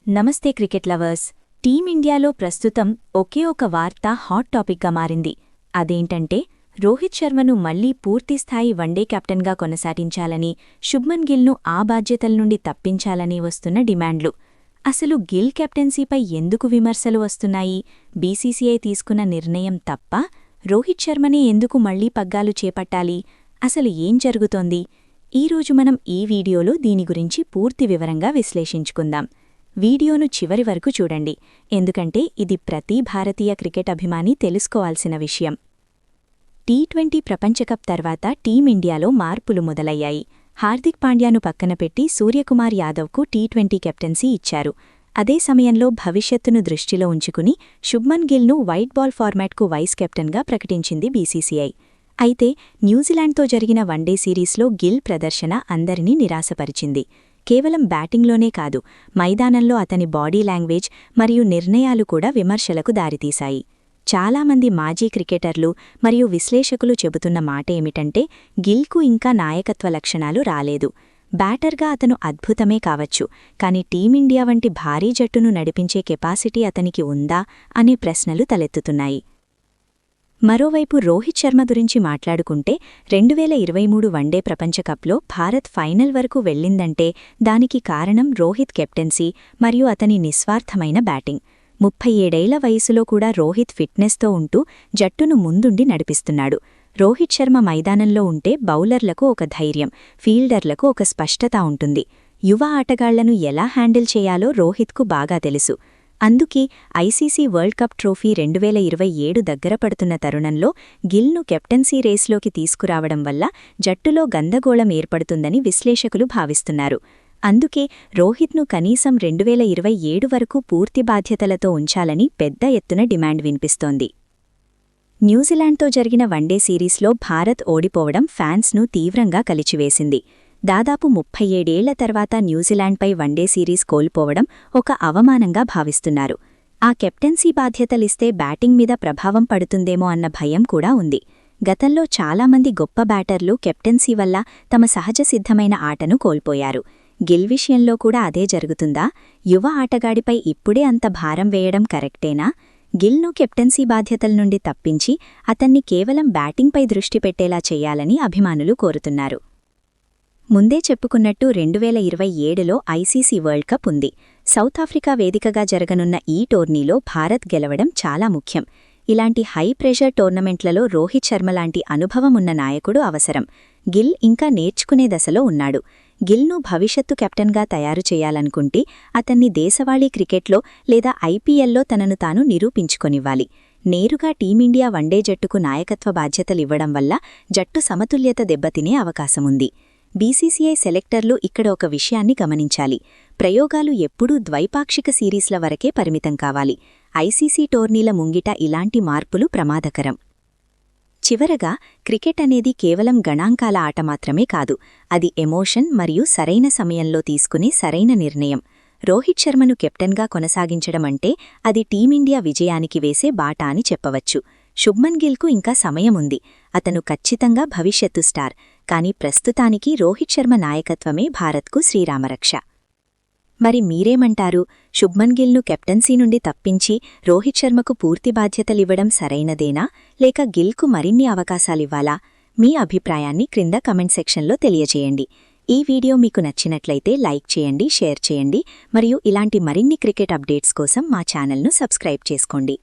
నమస్తే cricket lovers. టీమిండియాలో ప్రస్తుతం ఒకే ఒక వార్త హాట్ టాపిక్గా మారింది. అదేంటంటే రోహిత్ శర్మను మళ్లీ పూర్తిస్థాయి వన్డే కెప్టెన్గా కొనసాగించాలని, శుభ్మన్ గిల్ను ఆ బాధ్యతల నుండి తప్పించాలని వస్తున్న డిమాండ్లు. అసలు గిల్ కెప్టెన్సీపై ఎందుకు విమర్శలు వస్తున్నాయి? బీసీసీఐ తీసుకున్న నిర్ణయం తప్ప? రోహిత్ శర్మనే ఎందుకు మళ్లీ పగ్గాలు చేపట్టాలి? అసలు ఏం జరుగుతోంది? ఈరోజు మనం ఈ వీడియోలో దీని గురించి పూర్తి వివరంగా విశ్లేషించుకుందాం. వీడియోను చివరి వరకు చూడండి, ఎందుకంటే ఇది ప్రతి భారతీయ క్రికెట్ అభిమాని తెలుసుకోవాల్సిన విషయం. టీ20 ప్రపంచకప్ తర్వాత టీమిండియాలో మార్పులు మొదలయ్యాయి. హార్దిక్ పాండ్యాను పక్కనపెట్టి సూర్యకుమార్ యాదవ్కు టీ20 కెప్టెన్సీ ఇచ్చారు. అదే సమయంలో భవిష్యత్తును దృష్టిలో ఉంచుకుని శుభ్మన్ గిల్ను వైట్ బాల్ ఫార్మాట్కు వైస్ కెప్టెన్గా ప్రకటించింది బీసీసీఐ. అయితే న్యూజిలాండ్తో జరిగిన వన్డే సిరీస్లో గిల్ ప్రదర్శన అందరినీ నిరాశపరిచింది. కేవలం బ్యాటింగ్లోనే కాదు, మైదానంలో అతని బాడీ లాంగ్వేజ్ మరియు నిర్ణయాలు కూడా విమర్శలకు దారితీశాయి. చాలామంది మాజీ క్రికెటర్లు మరియు విశ్లేషకులు చెబుతున్న మాట ఏమిటంటే గిల్కు ఇంకా నాయకత్వ లక్షణాలు రాలేదు. బ్యాటర్గా అతను అద్భుతమే కావచ్చు, కానీ టీమిండియా వంటి భారీ జట్టును నడిపించే కెపాసిటీ అతనికి ఉందా అనే ప్రశ్నలు తలెత్తుతున్నాయి. మరోవైపు రోహిత్ శర్మ గురించి మాట్లాడుకుంటే 2023 వన్డే ప్రపంచకప్లో భారత్ ఫైనల్ వరకు వెళ్లిందంటే దానికి కారణం రోహిత్ కెప్టెన్సీ మరియు అతని నిస్వార్థమైన బ్యాటింగ్. 37 ఏళ్ల వయసులో కూడా రోహిత్ ఫిట్నెస్తో ఉంటూ జట్టును ముందుండి నడిపిస్తున్నాడు. రోహిత్ శర్మ మైదానంలో ఉంటే బౌలర్లకు ఒక ధైర్యం, ఫీల్డర్లకు ఒక స్పష్టత ఉంటుంది. యువ ఆటగాళ్లను ఎలా హ్యాండిల్ చేయాలో రోహిత్కు బాగా తెలుసు. అందుకే ఐసీసీ వరల్డ్ కప్ ట్రోఫీ 2027 దగ్గరపడుతున్న తరుణంలో గిల్ను కెప్టెన్సీ రేస్లోకి తీసుకురావడం వల్ల జట్టులో గందగోళం ఏర్పడుతుందని విశ్లేషకులు భావిస్తున్నారు. అందుకే రోహిత్ను కనీసం 2027 వరకు పూర్తి బాధ్యతలతో ఉంచాలని పెద్ద ఎత్తున డిమాండ్ వినిపిస్తోంది. న్యూజిలాండ్తో జరిగిన వన్డే సిరీస్లో భారత్ ఓడిపోవడం ఫ్యాన్స్ను తీవ్రంగా కలిచివేసింది. దాదాపు 37 ఏళ్ల తర్వాత న్యూజిలాండ్పై వన్డే సిరీస్ కోల్పోవడం ఒక అవమానంగా భావిస్తున్నారు. ఆ కెప్టెన్సీ బాధ్యతలిస్తే బ్యాటింగ్ మీద ప్రభావం పడుతుందేమో అన్న భయం కూడా ఉంది. గతంలో చాలామంది గొప్ప బ్యాటర్లు కెప్టెన్సీ వల్ల తమ సహజ సిద్ధమైన ఆటను కోల్పోయారు. గిల్ విషయంలో కూడా అదే జరుగుతుందా? యువ ఆటగాడిపై ఇప్పుడే అంత భారం వేయడం కరెక్టేనా? గిల్ను కెప్టెన్సీ బాధ్యతల నుండి తప్పించి అతన్ని కేవలం బ్యాటింగ్పై దృష్టి పెట్టేలా చెయ్యాలని అభిమానులు కోరుతున్నారు. ముందే చెప్పుకున్నట్టు 2027లో ఐసీసీ వరల్డ్ కప్ ఉంది. సౌత్ ఆఫ్రికా వేదికగా జరగనున్న ఈ టోర్నీలో భారత్ గెలవడం చాలా ముఖ్యం. ఇలాంటి హై ప్రెషర్ టోర్నమెంట్లలో రోహిత్ శర్మలాంటి అనుభవమున్న నాయకుడు అవసరం. గిల్ ఇంకా నేర్చుకునే దశలో ఉన్నాడు. గిల్ను భవిష్యత్తు కెప్టెన్గా తయారు చేయాలనుకుంటే అతన్ని దేశవాళీ క్రికెట్లో లేదా ఐపీఎల్లో తనను తాను నిరూపించుకొనివ్వాలి. నేరుగా టీమిండియా వన్డే జట్టుకు నాయకత్వ బాధ్యతలివ్వడం వల్ల జట్టు సమతుల్యత దెబ్బతినే అవకాశముంది. బీసీసీఐ సెలెక్టర్లు ఇక్కడ ఒక విషయాన్ని గమనించాలి. ప్రయోగాలు ఎప్పుడూ ద్వైపాక్షిక సిరీస్ల వరకే పరిమితం కావాలి. ఐసీసీ టోర్నీల ముంగిట ఇలాంటి మార్పులు ప్రమాదకరం. చివరగా, క్రికెట్ అనేది కేవలం గణాంకాల ఆట మాత్రమే కాదు, అది ఎమోషన్ మరియు సరైన సమయంలో తీసుకునే సరైన నిర్ణయం. రోహిత్ శర్మను కెప్టెన్గా కొనసాగించడమంటే అది టీమిండియా విజయానికి వేసే బాట అని చెప్పవచ్చు. శుభ్మన్ గిల్కు ఇంకా సమయముంది. అతను ఖచ్చితంగా భవిష్యత్తు స్టార్. కానీ ప్రస్తుతానికి రోహిత్ శర్మ నాయకత్వమే భారత్కు శ్రీరామరక్ష. మరి మీరేమంటారు? శుభ్మన్ గిల్ను కెప్టెన్సీ నుండి తప్పించి రోహిత్ శర్మకు పూర్తి బాధ్యతలివ్వడం సరైనదేనా, లేక గిల్కు మరిన్ని అవకాశాలివ్వాలా? మీ అభిప్రాయాన్ని క్రింద కమెంట్ సెక్షన్లో తెలియజేయండి. ఈ వీడియో మీకు నచ్చినట్లయితే లైక్ చేయండి, షేర్ చేయండి మరియు ఇలాంటి మరిన్ని క్రికెట్ అప్డేట్స్ కోసం మా ఛానల్ను సబ్స్క్రైబ్ చేసుకోండి.